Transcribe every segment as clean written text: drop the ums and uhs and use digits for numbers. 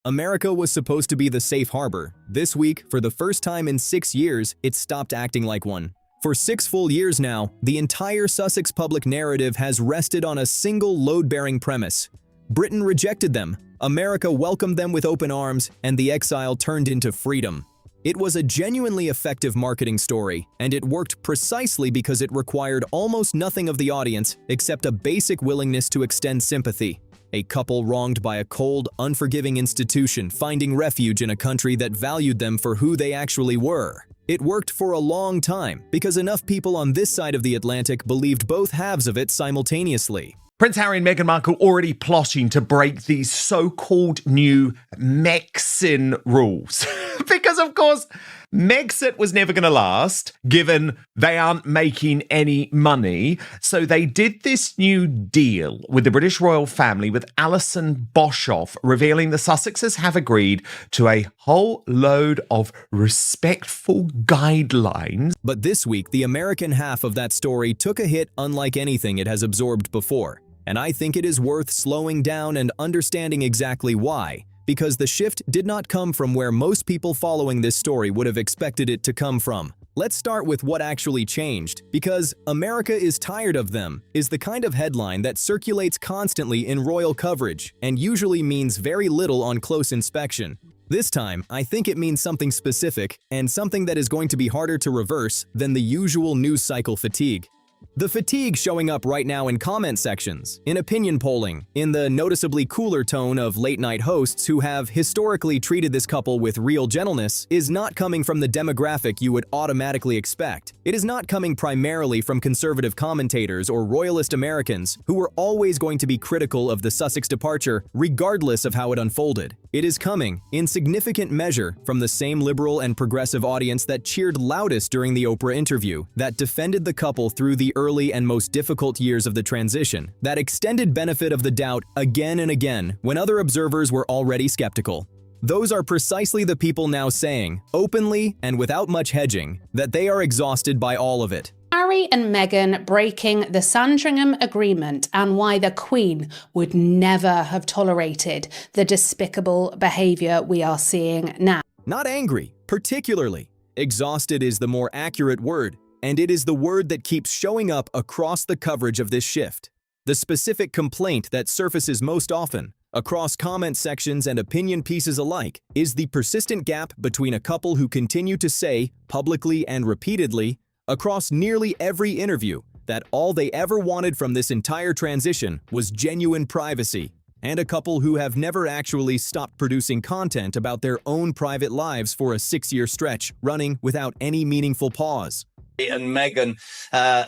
America was supposed to be the safe harbor. This week, for the first time in 6 years, it stopped acting like one. For 6 full years now, the entire Sussex public narrative has rested on a single load-bearing premise. Britain rejected them, America welcomed them with open arms, and the exile turned into freedom. It was a genuinely effective marketing story, and it worked precisely because it required almost nothing of the audience except a basic willingness to extend sympathy. A couple wronged by a cold, unforgiving institution finding refuge in a country that valued them for who they actually were. It worked for a long time because enough people on this side of the Atlantic believed both halves of it simultaneously. Prince Harry and Meghan Markle already plotting to break these so-called new Megxit rules. Because, of course, Megxit was never going to last, given they aren't making any money. So they did this new deal with the British royal family, with Alison Boshoff, revealing the Sussexes have agreed to a whole load of respectful guidelines. But this week, the American half of that story took a hit unlike anything it has absorbed before. And I think it is worth slowing down and understanding exactly why, because the shift did not come from where most people following this story would have expected it to come from. Let's start with what actually changed, because "America is tired of them" is the kind of headline that circulates constantly in royal coverage and usually means very little on close inspection. This time, I think it means something specific and something that is going to be harder to reverse than the usual news cycle fatigue. The fatigue showing up right now in comment sections, in opinion polling, in the noticeably cooler tone of late-night hosts who have historically treated this couple with real gentleness, is not coming from the demographic you would automatically expect. It is not coming primarily from conservative commentators or royalist Americans who were always going to be critical of the Sussex departure regardless of how it unfolded. It is coming, in significant measure, from the same liberal and progressive audience that cheered loudest during the Oprah interview, that defended the couple through the early and most difficult years of the transition, that extended benefit of the doubt again and again when other observers were already skeptical. Those are precisely the people now saying, openly and without much hedging, that they are exhausted by all of it. Harry and Meghan breaking the Sandringham Agreement, and why the Queen would never have tolerated the despicable behaviour we are seeing now. Not angry, particularly. Exhausted is the more accurate word, and it is the word that keeps showing up across the coverage of this shift. The specific complaint that surfaces most often, across comment sections and opinion pieces alike, is the persistent gap between a couple who continue to say, publicly and repeatedly, across nearly every interview, that all they ever wanted from this entire transition was genuine privacy, and a couple who have never actually stopped producing content about their own private lives for a 6-year stretch, running without any meaningful pause. And Meghan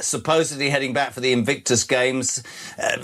supposedly heading back for the Invictus Games.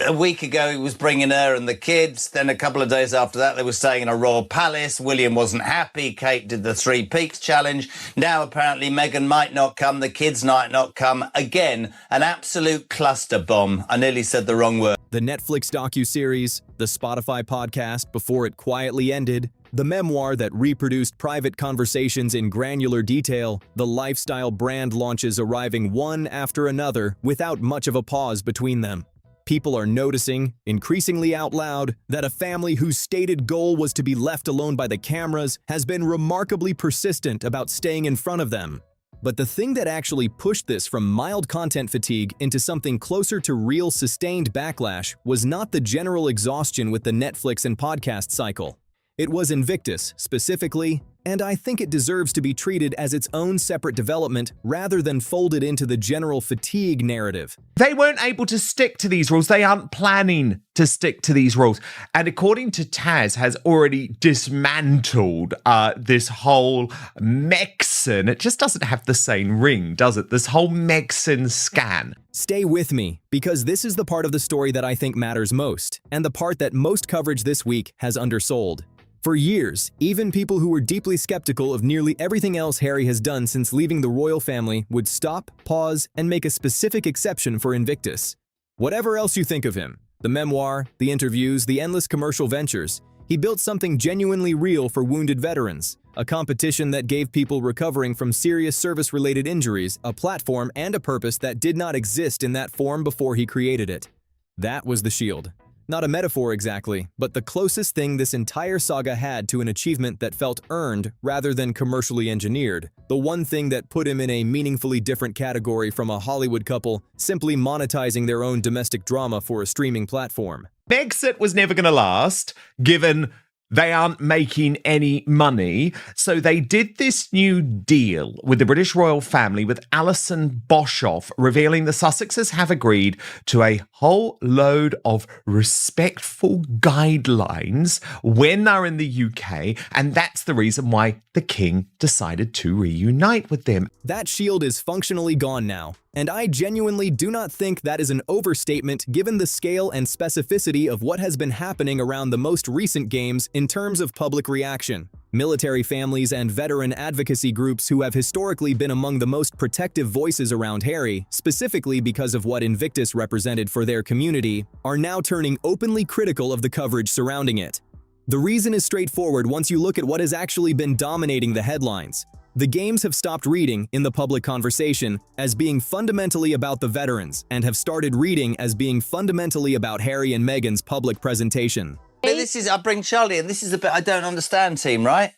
A week ago, he was bringing her and the kids. Then a couple of days after that, they were staying in a royal palace. William wasn't happy. Kate did the 3 Peaks challenge. Now, apparently, Meghan might not come. The kids might not come. Again, an absolute cluster bomb. I nearly said the wrong word. The Netflix docuseries, the Spotify podcast before it quietly ended, the memoir that reproduced private conversations in granular detail, the lifestyle brand launches arriving one after another without much of a pause between them. People are noticing, increasingly out loud, that a family whose stated goal was to be left alone by the cameras has been remarkably persistent about staying in front of them. But the thing that actually pushed this from mild content fatigue into something closer to real sustained backlash was not the general exhaustion with the Netflix and podcast cycle. It was Invictus, specifically, and I think it deserves to be treated as its own separate development rather than folded into the general fatigue narrative. They weren't able to stick to these rules. They aren't planning to stick to these rules. And according to Taz, has already dismantled this whole Megxit. It just doesn't have the same ring, does it? This whole Megxit scan. Stay with me, because this is the part of the story that I think matters most, and the part that most coverage this week has undersold. For years, even people who were deeply skeptical of nearly everything else Harry has done since leaving the royal family would stop, pause, and make a specific exception for Invictus. Whatever else you think of him, the memoir, the interviews, the endless commercial ventures, he built something genuinely real for wounded veterans, a competition that gave people recovering from serious service-related injuries a platform and a purpose that did not exist in that form before he created it. That was the shield. Not a metaphor exactly, but the closest thing this entire saga had to an achievement that felt earned rather than commercially engineered. The one thing that put him in a meaningfully different category from a Hollywood couple simply monetizing their own domestic drama for a streaming platform. Megxit was never going to last, given they aren't making any money. So they did this new deal with the British royal family with Alison Boshoff, revealing the Sussexes have agreed to a whole load of respectful guidelines when they're in the UK. And that's the reason why the king decided to reunite with them. That shield is functionally gone now. And I genuinely do not think that is an overstatement given the scale and specificity of what has been happening around the most recent games in terms of public reaction. Military families and veteran advocacy groups who have historically been among the most protective voices around Harry, specifically because of what Invictus represented for their community, are now turning openly critical of the coverage surrounding it. The reason is straightforward once you look at what has actually been dominating the headlines. The games have stopped reading in the public conversation as being fundamentally about the veterans and have started reading as being fundamentally about Harry and Meghan's public presentation. But I bring Charlie, and this is the bit I don't understand, team, right?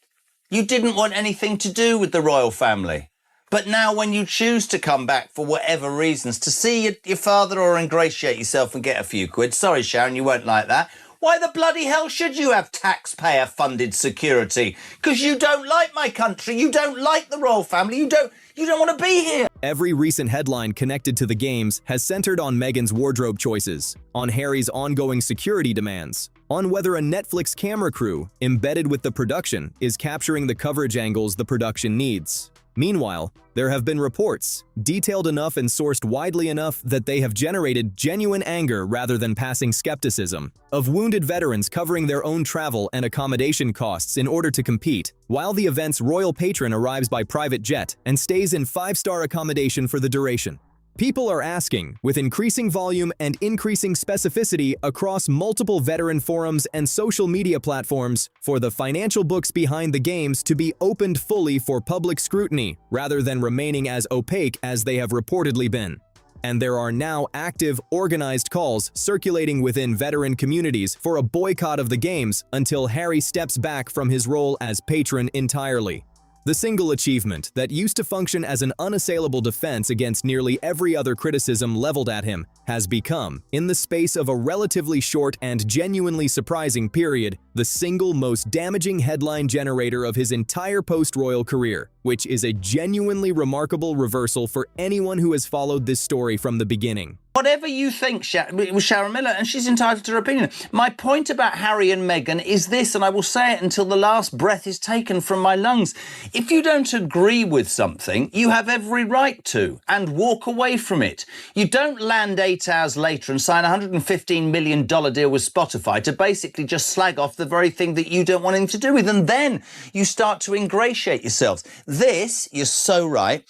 You didn't want anything to do with the royal family. But now when you choose to come back for whatever reasons, to see your father or ingratiate yourself and get a few quid, sorry, Sharon, you won't like that. Why the bloody hell should you have taxpayer-funded security? Because you don't like my country, you don't like the royal family, you don't want to be here. Every recent headline connected to the games has centered on Meghan's wardrobe choices, on Harry's ongoing security demands, on whether a Netflix camera crew embedded with the production is capturing the coverage angles the production needs. Meanwhile, there have been reports, detailed enough and sourced widely enough that they have generated genuine anger rather than passing skepticism, of wounded veterans covering their own travel and accommodation costs in order to compete, while the event's royal patron arrives by private jet and stays in 5-star accommodation for the duration. People are asking, with increasing volume and increasing specificity across multiple veteran forums and social media platforms, for the financial books behind the games to be opened fully for public scrutiny, rather than remaining as opaque as they have reportedly been. And there are now active, organized calls circulating within veteran communities for a boycott of the games until Harry steps back from his role as patron entirely. The single achievement that used to function as an unassailable defense against nearly every other criticism leveled at him has become, in the space of a relatively short and genuinely surprising period, the single most damaging headline generator of his entire post-royal career, which is a genuinely remarkable reversal for anyone who has followed this story from the beginning. Whatever you think, it was Sharon Miller, and she's entitled to her opinion. My point about Harry and Meghan is this, and I will say it until the last breath is taken from my lungs. If you don't agree with something, you have every right to, and walk away from it. You don't land 8 hours later and sign a $115 million deal with Spotify to basically just slag off the very thing that you don't want anything to do with, and then you start to ingratiate yourselves. This, you're so right.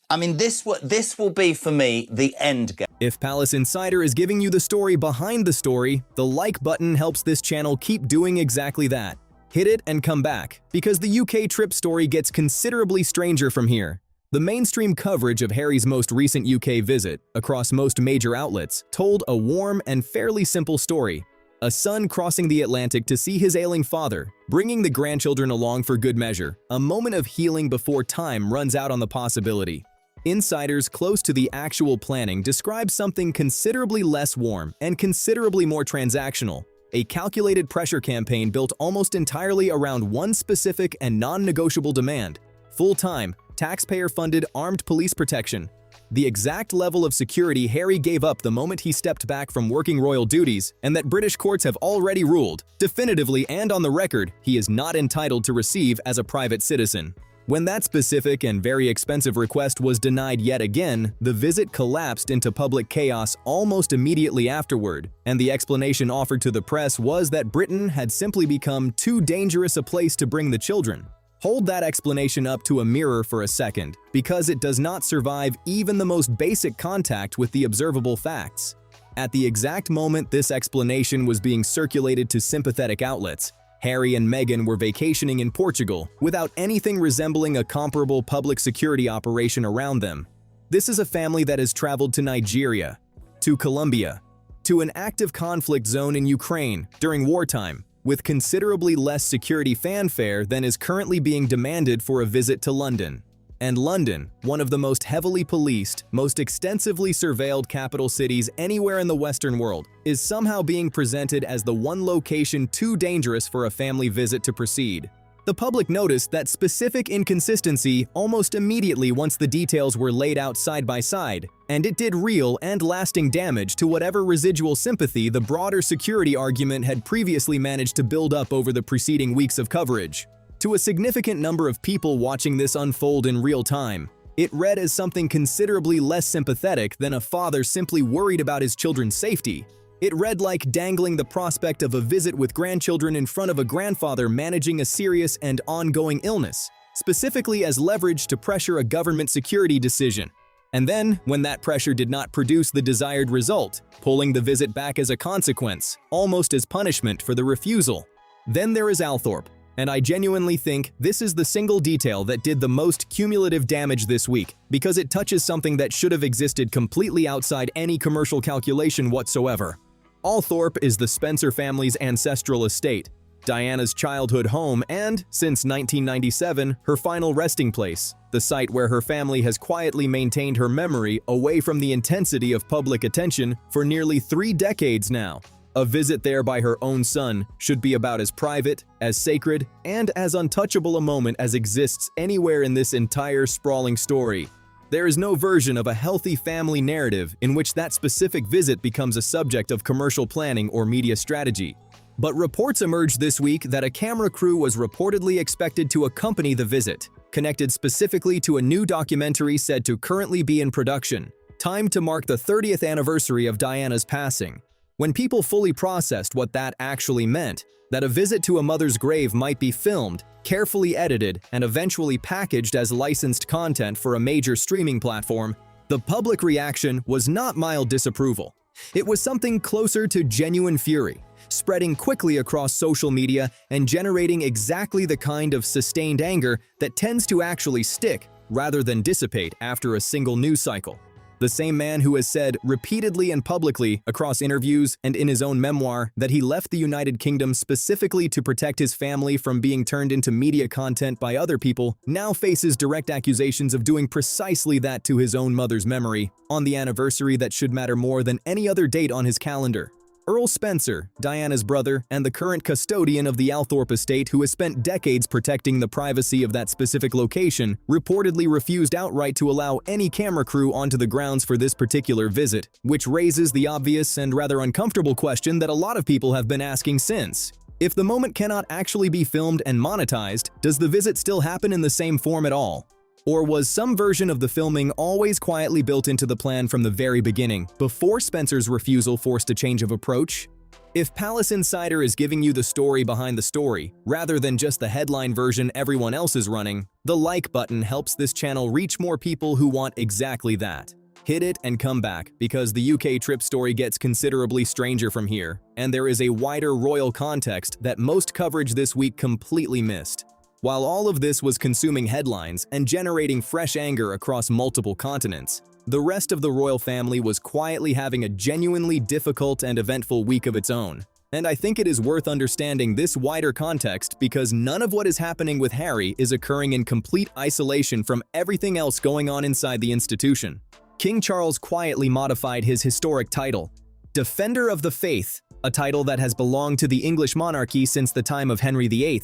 I mean, this will be, for me, the end game. If Palace Insider is giving you the story behind the story, the like button helps this channel keep doing exactly that. Hit it and come back, because the UK trip story gets considerably stranger from here. The mainstream coverage of Harry's most recent UK visit, across most major outlets, told a warm and fairly simple story. A son crossing the Atlantic to see his ailing father, bringing the grandchildren along for good measure, a moment of healing before time runs out on the possibility. Insiders close to the actual planning describe something considerably less warm and considerably more transactional, a calculated pressure campaign built almost entirely around one specific and non-negotiable demand: full-time, taxpayer-funded armed police protection. The exact level of security Harry gave up the moment he stepped back from working royal duties, and that British courts have already ruled, definitively and on the record, he is not entitled to receive as a private citizen. When that specific and very expensive request was denied yet again, the visit collapsed into public chaos almost immediately afterward, and the explanation offered to the press was that Britain had simply become too dangerous a place to bring the children. Hold that explanation up to a mirror for a second, because it does not survive even the most basic contact with the observable facts. At the exact moment this explanation was being circulated to sympathetic outlets, Harry and Meghan were vacationing in Portugal without anything resembling a comparable public security operation around them. This is a family that has traveled to Nigeria, to Colombia, to an active conflict zone in Ukraine during wartime, with considerably less security fanfare than is currently being demanded for a visit to London. And London, one of the most heavily policed, most extensively surveilled capital cities anywhere in the Western world, is somehow being presented as the one location too dangerous for a family visit to proceed. The public noticed that specific inconsistency almost immediately once the details were laid out side by side, and it did real and lasting damage to whatever residual sympathy the broader security argument had previously managed to build up over the preceding weeks of coverage. To a significant number of people watching this unfold in real time, it read as something considerably less sympathetic than a father simply worried about his children's safety. It read like dangling the prospect of a visit with grandchildren in front of a grandfather managing a serious and ongoing illness, specifically as leverage to pressure a government security decision. And then, when that pressure did not produce the desired result, pulling the visit back as a consequence, almost as punishment for the refusal. Then there is Althorp, and I genuinely think this is the single detail that did the most cumulative damage this week, because it touches something that should have existed completely outside any commercial calculation whatsoever. Althorp is the Spencer family's ancestral estate, Diana's childhood home, and, since 1997, her final resting place, the site where her family has quietly maintained her memory away from the intensity of public attention for nearly 3 decades now. A visit there by her own son should be about as private, as sacred, and as untouchable a moment as exists anywhere in this entire sprawling story. There is no version of a healthy family narrative in which that specific visit becomes a subject of commercial planning or media strategy. But reports emerged this week that a camera crew was reportedly expected to accompany the visit, connected specifically to a new documentary said to currently be in production, timed to mark the 30th anniversary of Diana's passing. When people fully processed what that actually meant, that a visit to a mother's grave might be filmed, carefully edited, and eventually packaged as licensed content for a major streaming platform, the public reaction was not mild disapproval. It was something closer to genuine fury, spreading quickly across social media and generating exactly the kind of sustained anger that tends to actually stick rather than dissipate after a single news cycle. The same man who has said repeatedly and publicly across interviews and in his own memoir that he left the United Kingdom specifically to protect his family from being turned into media content by other people now faces direct accusations of doing precisely that to his own mother's memory on the anniversary that should matter more than any other date on his calendar. Earl Spencer, Diana's brother and the current custodian of the Althorp estate who has spent decades protecting the privacy of that specific location, reportedly refused outright to allow any camera crew onto the grounds for this particular visit, which raises the obvious and rather uncomfortable question that a lot of people have been asking since. If the moment cannot actually be filmed and monetized, does the visit still happen in the same form at all? Or was some version of the filming always quietly built into the plan from the very beginning, before Spencer's refusal forced a change of approach? If Palace Insider is giving you the story behind the story, rather than just the headline version everyone else is running, the like button helps this channel reach more people who want exactly that. Hit it and come back, because the UK trip story gets considerably stranger from here, and there is a wider royal context that most coverage this week completely missed. While all of this was consuming headlines and generating fresh anger across multiple continents, the rest of the royal family was quietly having a genuinely difficult and eventful week of its own. And I think it is worth understanding this wider context because none of what is happening with Harry is occurring in complete isolation from everything else going on inside the institution. King Charles quietly modified his historic title, Defender of the Faith, a title that has belonged to the English monarchy since the time of Henry VIII,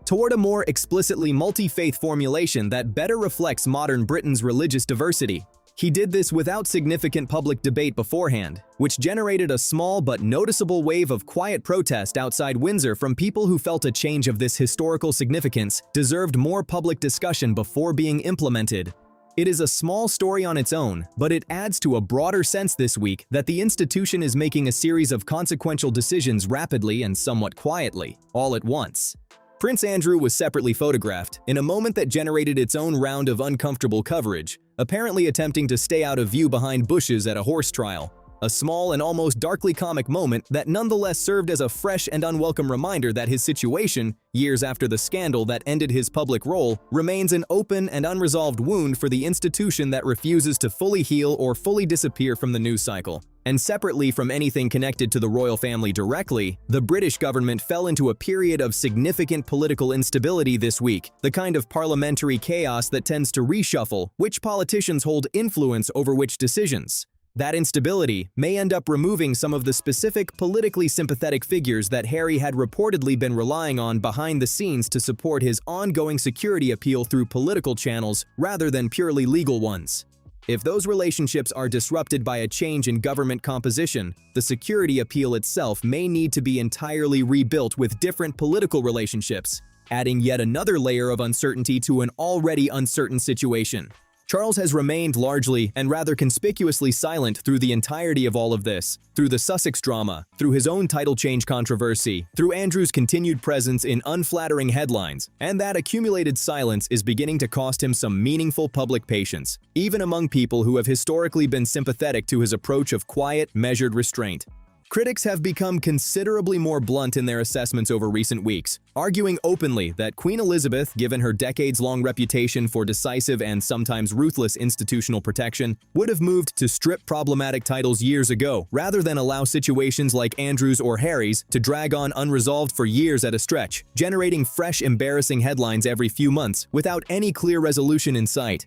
toward a more explicitly multi-faith formulation that better reflects modern Britain's religious diversity. He did this without significant public debate beforehand, which generated a small but noticeable wave of quiet protest outside Windsor from people who felt a change of this historical significance deserved more public discussion before being implemented. It is a small story on its own, but it adds to a broader sense this week that the institution is making a series of consequential decisions rapidly and somewhat quietly, all at once. Prince Andrew was separately photographed in a moment that generated its own round of uncomfortable coverage, apparently attempting to stay out of view behind bushes at a horse trial. A small and almost darkly comic moment that nonetheless served as a fresh and unwelcome reminder that his situation, years after the scandal that ended his public role, remains an open and unresolved wound for the institution that refuses to fully heal or fully disappear from the news cycle. And separately from anything connected to the royal family directly, the British government fell into a period of significant political instability this week, the kind of parliamentary chaos that tends to reshuffle which politicians hold influence over which decisions. That instability may end up removing some of the specific politically sympathetic figures that Harry had reportedly been relying on behind the scenes to support his ongoing security appeal through political channels rather than purely legal ones. If those relationships are disrupted by a change in government composition, the security appeal itself may need to be entirely rebuilt with different political relationships, adding yet another layer of uncertainty to an already uncertain situation. Charles has remained largely and rather conspicuously silent through the entirety of all of this, through the Sussex drama, through his own title change controversy, through Andrew's continued presence in unflattering headlines, and that accumulated silence is beginning to cost him some meaningful public patience, even among people who have historically been sympathetic to his approach of quiet, measured restraint. Critics have become considerably more blunt in their assessments over recent weeks, arguing openly that Queen Elizabeth, given her decades-long reputation for decisive and sometimes ruthless institutional protection, would have moved to strip problematic titles years ago, rather than allow situations like Andrew's or Harry's to drag on unresolved for years at a stretch, generating fresh, embarrassing headlines every few months without any clear resolution in sight.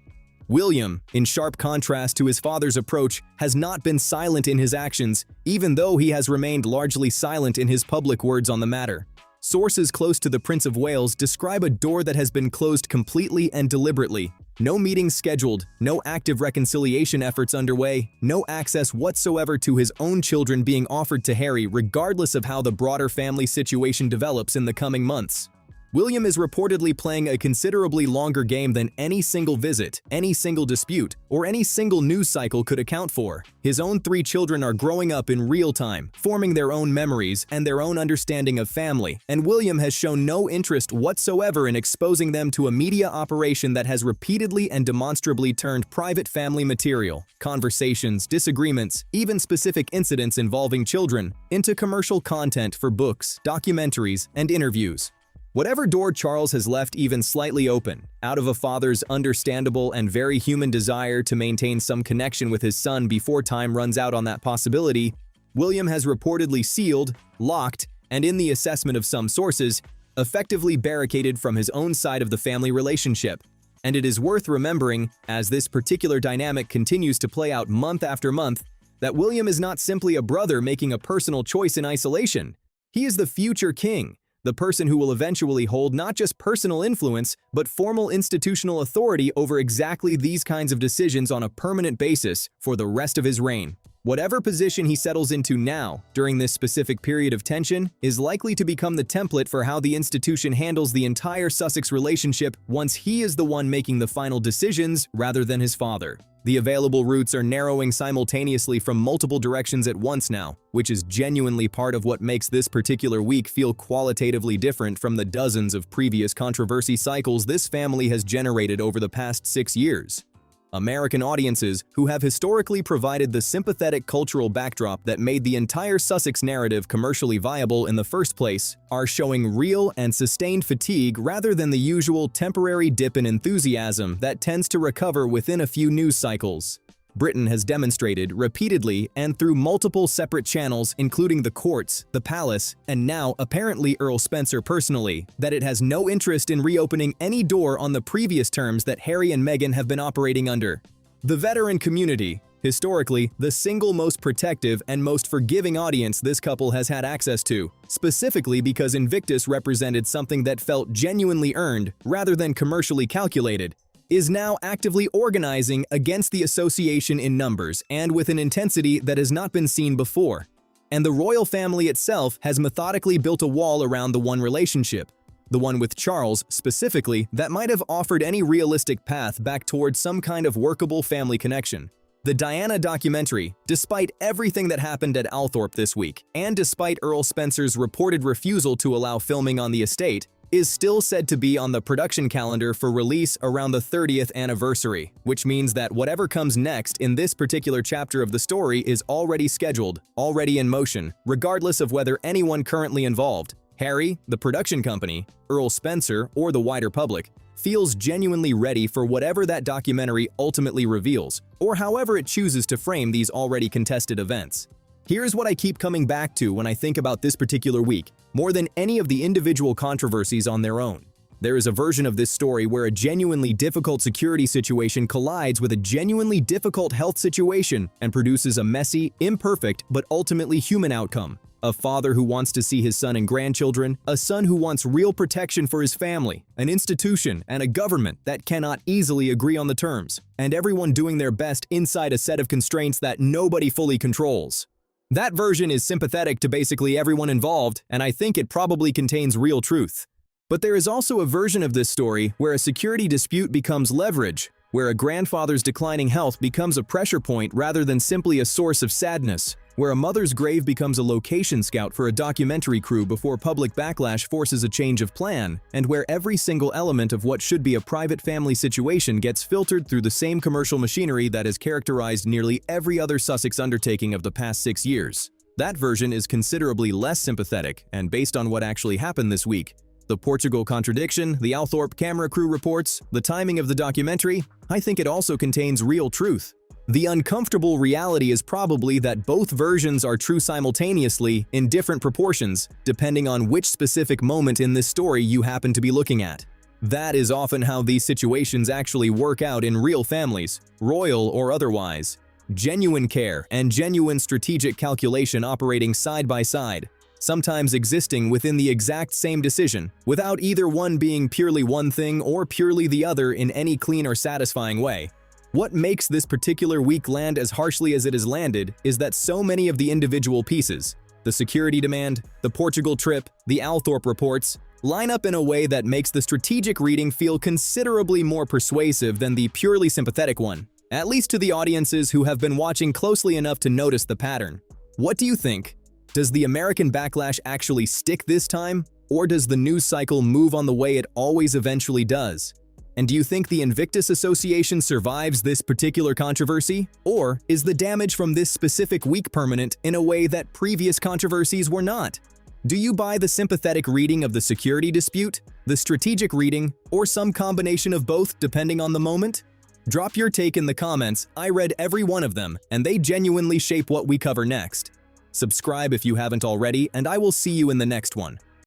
William, in sharp contrast to his father's approach, has not been silent in his actions, even though he has remained largely silent in his public words on the matter. Sources close to the Prince of Wales describe a door that has been closed completely and deliberately. No meetings scheduled, no active reconciliation efforts underway, no access whatsoever to his own children being offered to Harry regardless of how the broader family situation develops in the coming months. William is reportedly playing a considerably longer game than any single visit, any single dispute, or any single news cycle could account for. His own 3 children are growing up in real time, forming their own memories and their own understanding of family, and William has shown no interest whatsoever in exposing them to a media operation that has repeatedly and demonstrably turned private family material, conversations, disagreements, even specific incidents involving children, into commercial content for books, documentaries, and interviews. Whatever door Charles has left even slightly open, out of a father's understandable and very human desire to maintain some connection with his son before time runs out on that possibility, William has reportedly sealed, locked, and in the assessment of some sources, effectively barricaded from his own side of the family relationship. And it is worth remembering, as this particular dynamic continues to play out month after month, that William is not simply a brother making a personal choice in isolation. He is the future king, the person who will eventually hold not just personal influence, but formal institutional authority over exactly these kinds of decisions on a permanent basis for the rest of his reign. Whatever position he settles into now, during this specific period of tension, is likely to become the template for how the institution handles the entire Sussex relationship once he is the one making the final decisions rather than his father. The available routes are narrowing simultaneously from multiple directions at once now, which is genuinely part of what makes this particular week feel qualitatively different from the dozens of previous controversy cycles this family has generated over the past 6 years. American audiences, who have historically provided the sympathetic cultural backdrop that made the entire Sussex narrative commercially viable in the first place, are showing real and sustained fatigue rather than the usual temporary dip in enthusiasm that tends to recover within a few news cycles. Britain has demonstrated repeatedly and through multiple separate channels, including the courts, the palace, and now apparently Earl Spencer personally, that it has no interest in reopening any door on the previous terms that Harry and Meghan have been operating under. The veteran community, historically the single most protective and most forgiving audience this couple has had access to, specifically because Invictus represented something that felt genuinely earned rather than commercially calculated, is now actively organizing against the association in numbers and with an intensity that has not been seen before. And the royal family itself has methodically built a wall around the one relationship, the one with Charles specifically, that might have offered any realistic path back towards some kind of workable family connection. The Diana documentary, despite everything that happened at Althorp this week, and despite Earl Spencer's reported refusal to allow filming on the estate, is still said to be on the production calendar for release around the 30th anniversary, which means that whatever comes next in this particular chapter of the story is already scheduled, already in motion, regardless of whether anyone currently involved, Harry, the production company, Earl Spencer, or the wider public, feels genuinely ready for whatever that documentary ultimately reveals, or however it chooses to frame these already contested events. Here's what I keep coming back to when I think about this particular week, more than any of the individual controversies on their own. There is a version of this story where a genuinely difficult security situation collides with a genuinely difficult health situation and produces a messy, imperfect, but ultimately human outcome. A father who wants to see his son and grandchildren, a son who wants real protection for his family, an institution and a government that cannot easily agree on the terms, and everyone doing their best inside a set of constraints that nobody fully controls. That version is sympathetic to basically everyone involved, and I think it probably contains real truth. But there is also a version of this story where a security dispute becomes leverage, where a grandfather's declining health becomes a pressure point rather than simply a source of sadness, where a mother's grave becomes a location scout for a documentary crew before public backlash forces a change of plan, and where every single element of what should be a private family situation gets filtered through the same commercial machinery that has characterized nearly every other Sussex undertaking of the past 6 years. That version is considerably less sympathetic, and based on what actually happened this week, the Portugal contradiction, the Althorp camera crew reports, the timing of the documentary, I think it also contains real truth. The uncomfortable reality is probably that both versions are true simultaneously in different proportions, depending on which specific moment in this story you happen to be looking at. That is often how these situations actually work out in real families, royal or otherwise. Genuine care and genuine strategic calculation operating side by side, sometimes existing within the exact same decision, without either one being purely one thing or purely the other in any clean or satisfying way. What makes this particular week land as harshly as it has landed is that so many of the individual pieces, the security demand, the Portugal trip, the Althorp reports, line up in a way that makes the strategic reading feel considerably more persuasive than the purely sympathetic one, at least to the audiences who have been watching closely enough to notice the pattern. What do you think? Does the American backlash actually stick this time, or does the news cycle move on the way it always eventually does? And do you think the Invictus Association survives this particular controversy, or is the damage from this specific week permanent in a way that previous controversies were not? Do you buy the sympathetic reading of the security dispute, the strategic reading, or some combination of both depending on the moment? Drop your take in the comments. I read every one of them, and they genuinely shape what we cover next. Subscribe if you haven't already, and I will see you in the next one.